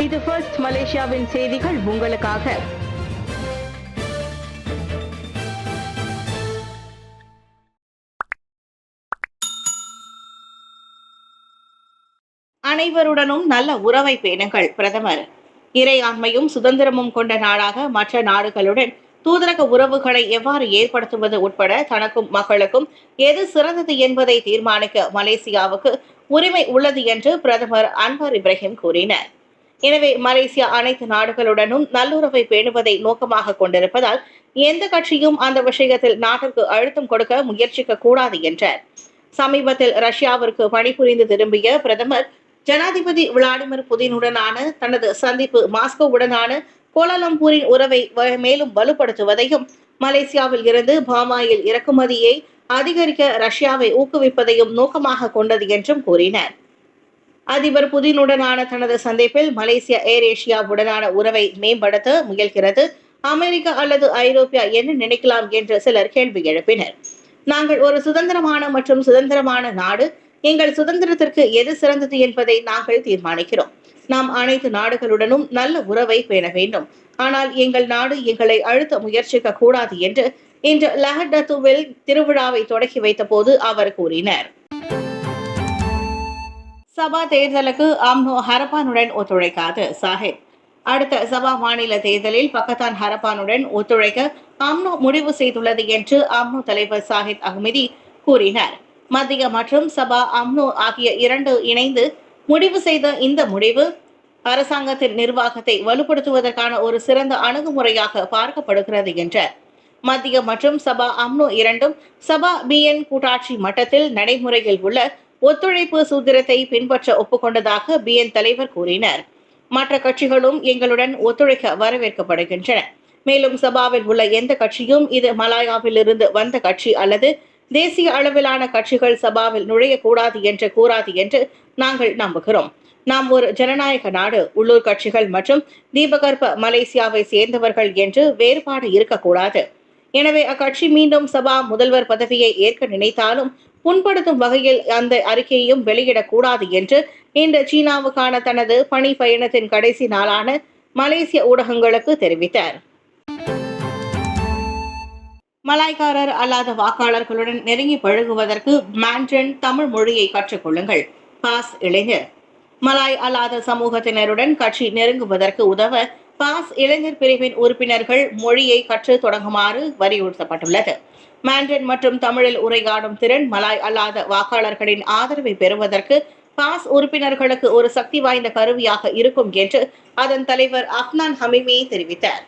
இது ஃபர்ஸ்ட் மலேசியாவின் செய்திகள் உங்களுக்காக. அனைவருடனும் நல்ல உறவை பேணுங்கள். பிரதமர் இறையாண்மையும் சுதந்திரமும் கொண்ட நாடாக மற்ற நாடுகளுடன் தூதரக உறவுகளை எவ்வாறு ஏற்படுத்துவது உட்பட தனக்கும் மக்களுக்கும் எது சிறந்தது என்பதை தீர்மானிக்க மலேசியாவுக்கு உரிமை உள்ளது என்று பிரதமர் அன்வார் இப்ராஹிம் கூறினார். எனவே மலேசியா அனைத்து நாடுகளுடனும் நல்லுறவை பேணுவதை நோக்கமாக கொண்டிருப்பதால் எந்த கட்சியும் அந்த விஷயத்தில் நாட்டிற்கு அழுத்தம் கொடுக்க முயற்சிக்க கூடாது என்றார். சமீபத்தில் ரஷ்யாவிற்கு பணிபுரிந்து திரும்பிய பிரதமர் ஜனாதிபதி விளாடிமிர் புதினுடனான தனது சந்திப்பு மாஸ்கோவுடனான கோலாலம்பூரின் உறவை மேலும் வலுப்படுத்துவதையும் மலேசியாவில் இருந்து பாமாயில் இறக்குமதியை அதிகரிக்க ரஷ்யாவை ஊக்குவிப்பதையும் நோக்கமாக கொண்டது என்றும் கூறினார். அதிபர் புதினுடனான தனது சந்திப்பில் மலேசியா ஏர் ஏசியாவுடனான உறவை மேம்படுத்த முயல்கிறது, அமெரிக்கா அல்லது ஐரோப்பியா என்ன நினைக்கலாம் என்று சிலர் கேள்வி எழுப்பினர். நாங்கள் ஒரு சுதந்திரமான மற்றும் சுதந்திரமான நாடு. எங்கள் சுதந்திரத்திற்கு எது சிறந்தது என்பதை நாங்கள் தீர்மானிக்கிறோம். நாம் அனைத்து நாடுகளுடனும் நல்ல உறவை பேண வேண்டும். ஆனால் எங்கள் நாடு எங்களை அழுத்த முயற்சிக்க கூடாது என்று இன்று லஹடத்துவில் திருவிழாவை தொடக்கி வைத்த போது அவர் கூறினார். சபா தேர்தலுக்கு அம்னோ ஹரப்பானுடன் ஒத்துழைக்காது சாஹித். அடுத்த சபா மாநில தேர்தலில் பக்கத்தான் ஹரப்பானுடன் ஒத்துழைக்க அம்னோ முடிவு செய்துள்ளது என்று அம்னோ தலைவர் சாஹித் அஹ்மதி கூறினார். மத்திய மற்றும் சபா அம்னோ ஆகிய இரண்டு இணைந்து முடிவு செய்த இந்த முடிவு அரசாங்கத்தின் நிர்வாகத்தை வலுப்படுத்துவதற்கான ஒரு சிறந்த அணுகுமுறையாக பார்க்கப்படுகிறது என்றார். மத்திய மற்றும் சபா அம்னோ இரண்டும் சபா பிஎன் கூட்டாட்சி மட்டத்தில் நடைமுறையில் உள்ள ஒத்துழைப்பு சூத்திரத்தை பின்பற்ற ஒப்புக்கொண்டதாக பிஎன் தலைவர் கூறினார். மற்ற கட்சிகளும் எங்களுடன் ஒத்துழைக்க வரவேற்கப்படுகின்றன. மேலும் சபாவில் உள்ள எந்த கட்சியும் இது மலாயாவில் இருந்து வந்த கட்சி அல்லது தேசிய அளவிலான கட்சிகள் சபாவில் நுழையக்கூடாது என்று கூறாது என்று நாங்கள் நம்புகிறோம். நாம் ஒரு ஜனநாயக நாடு. உள்ளூர் கட்சிகள் மற்றும் தீபகற்ப மலேசியாவை சேர்ந்தவர்கள் என்று வேறுபாடு இருக்கக்கூடாது. எனவே அக்கட்சி மீண்டும் சபா முதல்வர் பதவியை ஏற்க நினைத்தாலும் புண்படுத்தும் வகையில் அந்த அறிக்கையையும் வெளியிடக்கூடாது என்று இன்று சீனாவுக்கான தனது பணி பயணத்தின் கடைசி நாளான மலேசிய ஊடகங்களுக்கு தெரிவித்தார். மலாய்க்காரர் அல்லாத வாக்காளர்களுடன் நெருங்கி பழகுவதற்கு மாண்ட்ரின் தமிழ் மொழியை கற்றுக்கொள்ளுங்கள். பாஸ் இளைஞர். மலாய் அல்லாத சமூகத்தினருடன் கட்சி நெருங்குவதற்கு உதவ பாஸ் இளைஞர் பிரிவின் உறுப்பினர்கள் மொழியை கற்று தொடங்குமாறு வலியுறுத்தப்பட்டுள்ளது. மாண்ட்ரின் மற்றும் தமிழில் உரையாடும் திறன் மலாய் அல்லாத வாக்காளர்களின் ஆதரவை பெறுவதற்கு பாஸ் உறுப்பினர்களுக்கு ஒரு சக்தி வாய்ந்த கருவியாக இருக்கும் என்று அதன் தலைவர் அஃப்னான் ஹமிமி தெரிவித்தார்.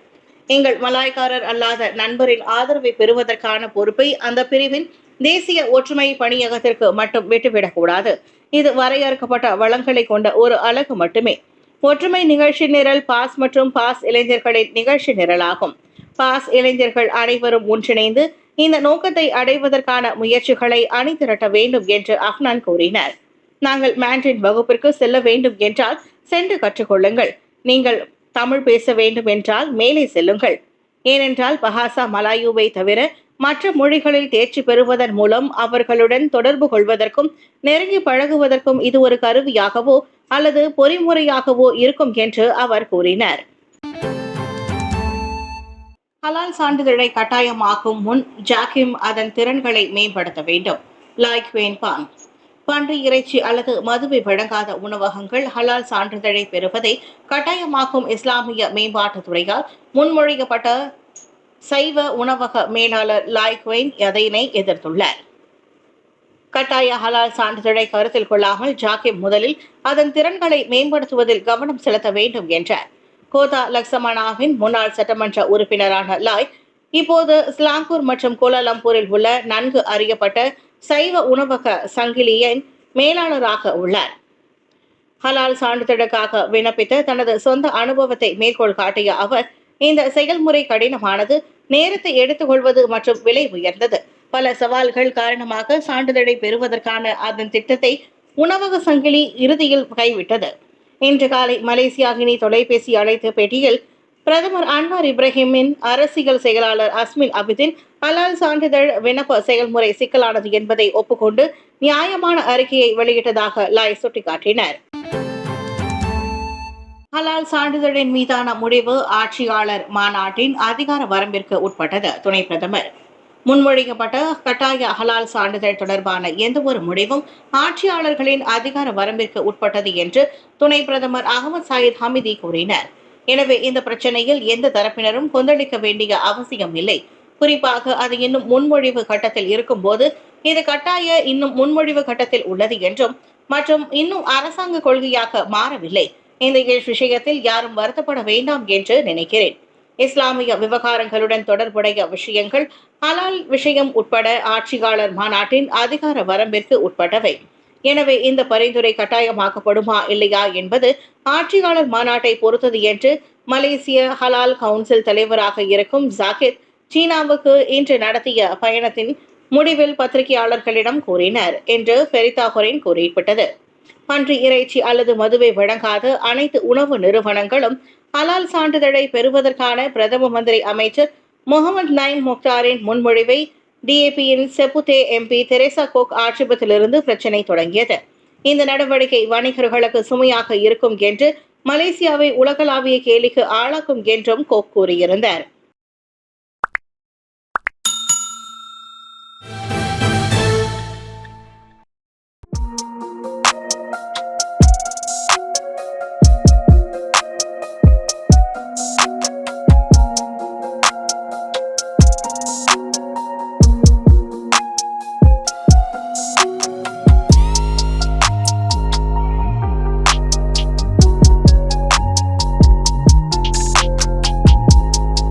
எங்கள் மலாய்க்காரர் அல்லாத நண்பரின் ஆதரவை பெறுவதற்கான பொறுப்பை அந்த பிரிவின் தேசிய ஒற்றுமை பணியகத்திற்கு மட்டும் விட்டுவிடக்கூடாது. இது வரையறுக்கப்பட்ட வளங்களை கொண்ட ஒரு அலகு மட்டுமே. ஒற்றுமை நிகழ்ச்சி நிரல் பாஸ் மற்றும் பாஸ் இளைஞர்களின் நிகழ்ச்சி நிரலாகும். பாஸ் இளைஞர்கள் அனைவரும் ஒன்றிணைந்து இந்த நோக்கத்தை அடைவதற்கான முயற்சிகளை அணிதிரட்ட வேண்டும் என்று அஃப்னான் கூறினார். நாங்கள் மாண்ட்ரின் வகுப்பிற்கு செல்ல வேண்டும் என்றால் சென்று கற்றுக்கொள்ளுங்கள். நீங்கள் தமிழ் பேச வேண்டும் என்றால் மேலே செல்லுங்கள். ஏனென்றால் பஹாசா மலாயுவை தவிர மற்ற மொழிகளில் தேர்ச்சி பெறுவதன் மூலம் அவர்களுடன் தொடர்பு கொள்வதற்கும் நெருங்கி பழகுவதற்கும் இது ஒரு கருவியாகவோ அல்லது பொறிமுறையாகவோ இருக்கும் என்று அவர் கூறினார். ஹலால் சான்றிதழை கட்டாயமாக்கும் முன் ஜாக்கிம் அதன் திறன்களை மேம்படுத்த வேண்டும். லாய் குவேன் பாங். பன்றி இறைச்சி அல்லது மதுவை வழங்காத உணவகங்கள் ஹலால் சான்றிதழை பெறுவதை கட்டாயமாக்கும் இஸ்லாமிய மேம்பாட்டுத் துறையால் முன்மொழியப்பட்ட சைவ உணவக மேலாளர் லாய் குவேன் அதனை எதிர்த்துள்ளார். கட்டாய ஹலால் சான்றிதழை கருத்தில் கொள்ளாமல் ஜாக்கிம் முதலில் அதன் திறன்களை மேம்படுத்துவதில் கவனம் செலுத்த வேண்டும் என்றார். கோதா லக்சமனாவின் முன்னாள் சட்டமன்ற உறுப்பினரான லாய் இப்போது ஸ்லாங்கூர் மற்றும் கோலாலம்பூரில் உள்ள நன்கு அறியப்பட்ட சைவ உணவக சங்கிலியின் மேலாளராக உள்ளார். ஹலால் சான்றிதழுக்காக விண்ணப்பித்த தனது சொந்த அனுபவத்தை மேற்கோள் காட்டிய அவர், இந்த செயல்முறை கடினமானது, நேரத்தை எடுத்துக்கொள்வது மற்றும் விலை உயர்ந்தது. பல சவால்கள் காரணமாக சான்றிதழை பெறுவதற்கான அதன் திட்டத்தை உணவக சங்கிலி இறுதியில் கைவிட்டது. இன்று காலை மலேசியாகினி தொலைபேசி அழைத்த பேட்டியில் பிரதமர் அன்வார் இப்ராஹிமின் அரசியல் செயலாளர் அஸ்மின் அபிதின் ஹலால் சான்றிதழ் விண்ணப்ப செயல்முறை சிக்கலானது என்பதை ஒப்புக்கொண்டு நியாயமான அறிக்கையை வெளியிட்டதாக லாய் சுட்டிக்காட்டினார். ஹலால் சான்றிதழின் மீதான முடிவு ஆட்சியாளர் மாநாட்டின் அதிகார வரம்பிற்கு உட்பட்டது. துணை பிரதமர் முன்மொழிக்கப்பட்ட கட்டாய ஹலால் சான்றிதழ் தொடர்பான எந்தவொரு முடிவும் ஆட்சியாளர்களின் அதிகார வரம்பிற்கு உட்பட்டது என்று துணை பிரதமர் அகமது சாயித் ஹமிதி கூறினார். எனவே இந்த பிரச்சனையில் எந்த தரப்பினரும் கொந்தளிக்க வேண்டிய அவசியம் இல்லை. குறிப்பாக அது இன்னும் முன்மொழிவு கட்டத்தில் இருக்கும் போது இது கட்டாய இன்னும் முன்மொழிவு கட்டத்தில் உள்ளது என்றும் மற்றும் இன்னும் அரசாங்க கொள்கையாக மாறவில்லை. இந்த விஷயத்தில் யாரும் வருத்தப்பட வேண்டாம் என்று நினைக்கிறேன். இஸ்லாமிய விவகாரங்களுடன் தொடர்புடைய விஷயங்கள் ஹலால் விஷயம் உட்பட ஆட்சியாளர் மாநாட்டின் அதிகார வரம்பிற்கு உட்பட்டவை. எனவே இந்த பரிந்துரை கட்டாயமாக்கப்படுமா இல்லையா என்பது ஆட்சியாளர் மாநாட்டை பொறுத்தது என்று மலேசிய ஹலால் கவுன்சில் தலைவராக இருக்கும் ஜாகித் சீனாவுக்கு இன்று நடத்திய பயணத்தின் முடிவில் பத்திரிகையாளர்களிடம் கூறினர் என்று பெரிதாகுரின் குறிப்பிட்டது. பன்றி இறைச்சி அல்லது மதுவை வழங்காத அனைத்து உணவு நிறுவனங்களும் ஹலால் சான்றிதழை பெறுவதற்கான பிரதம மந்திரி அமைச்சர் முகமது நைன் முக்தாரின் முன்மொழிவை டிஏபியின் செப்புதே எம்பி தெரேசா கோக் ஆட்சேபத்திலிருந்து பிரச்சினை தொடங்கியது. இந்த நடவடிக்கை வணிகர்களுக்கு சுமையாக இருக்கும் என்று மலேசியாவை உலகளாவிய கேலிக்கு ஆளாக்கும் என்றும் கோக் கூறியிருந்தார்.